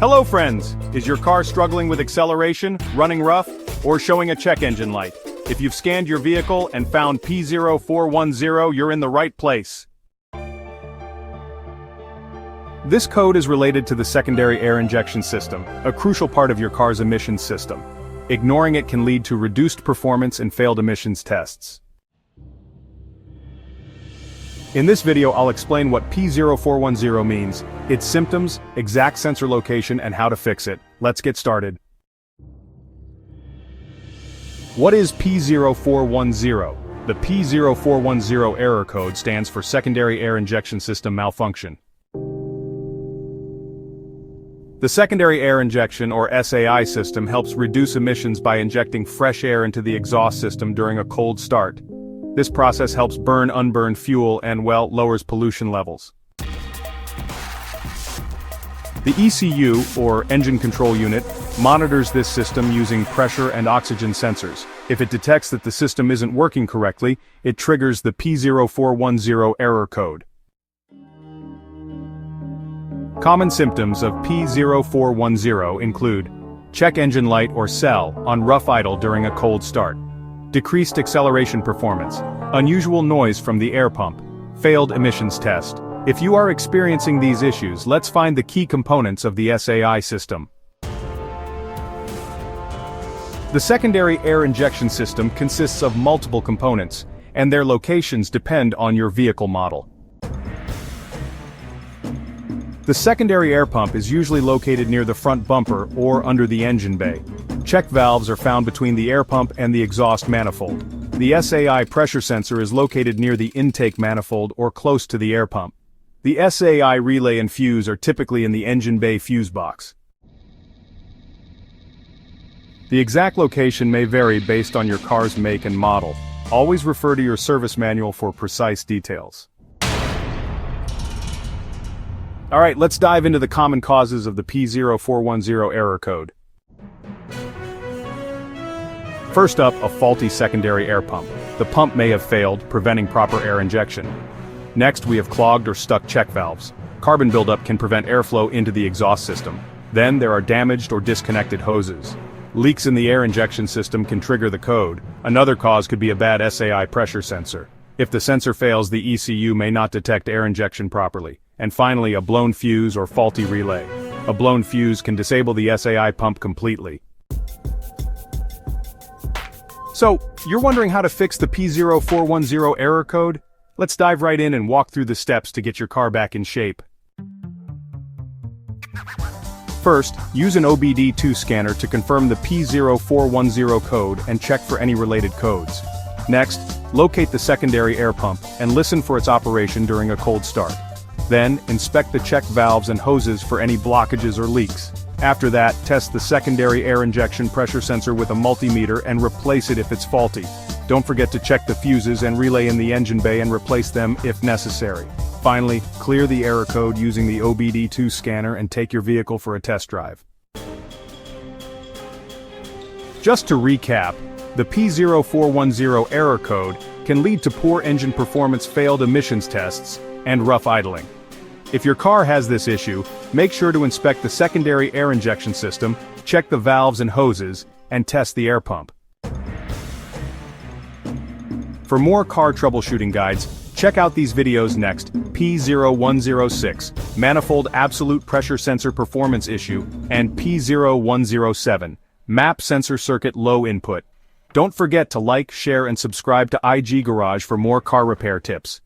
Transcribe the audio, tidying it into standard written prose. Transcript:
Hello friends! Is your car struggling with acceleration, running rough, or showing a check engine light? If you've scanned your vehicle and found P0410, you're in the right place. This code is related to the secondary air injection system, a crucial part of your car's emissions system. Ignoring it can lead to reduced performance and failed emissions tests. In this video I'll explain what P0410 means, its symptoms, exact sensor location and how to fix it. Let's get started. What is P0410? The P0410 error code stands for Secondary Air Injection System Malfunction. The secondary air injection or SAI system helps reduce emissions by injecting fresh air into the exhaust system during a cold start. This process helps burn unburned fuel and, well, lowers pollution levels. The ECU, or Engine Control Unit, monitors this system using pressure and oxygen sensors. If it detects that the system isn't working correctly, it triggers the P0410 error code. Common symptoms of P0410 include check engine light or cell on rough idle during a cold start, decreased acceleration performance, unusual noise from the air pump, failed emissions test. If you are experiencing these issues, let's find the key components of the SAI system. The secondary air injection system consists of multiple components, and their locations depend on your vehicle model. The secondary air pump is usually located near the front bumper or under the engine bay. Check valves are found between the air pump and the exhaust manifold. The SAI pressure sensor is located near the intake manifold or close to the air pump. The SAI relay and fuse are typically in the engine bay fuse box. The exact location may vary based on your car's make and model. Always refer to your service manual for precise details. Alright, let's dive into the common causes of the P0410 error code. First up, a faulty secondary air pump. The pump may have failed, preventing proper air injection. Next, we have clogged or stuck check valves. Carbon buildup can prevent airflow into the exhaust system. Then there are damaged or disconnected hoses. Leaks in the air injection system can trigger the code. Another cause could be a bad SAI pressure sensor. If the sensor fails, the ECU may not detect air injection properly. And finally, a blown fuse or faulty relay. A blown fuse can disable the SAI pump completely. So, you're wondering how to fix the P0410 error code? Let's dive right in and walk through the steps to get your car back in shape. First, use an OBD-II scanner to confirm the P0410 code and check for any related codes. Next, locate the secondary air pump and listen for its operation during a cold start. Then, inspect the check valves and hoses for any blockages or leaks. After that, test the secondary air injection pressure sensor with a multimeter and replace it if it's faulty. Don't forget to check the fuses and relay in the engine bay and replace them if necessary. Finally, clear the error code using the OBD-II scanner and take your vehicle for a test drive. Just to recap, the P0410 error code can lead to poor engine performance, failed emissions tests, and rough idling. If your car has this issue, make sure to inspect the secondary air injection system, check the valves and hoses, and test the air pump. For more car troubleshooting guides, check out these videos next: P0106, Manifold Absolute Pressure Sensor Performance Issue, and P0107, Map Sensor Circuit Low Input. Don't forget to like, share, and subscribe to IG Garage for more car repair tips.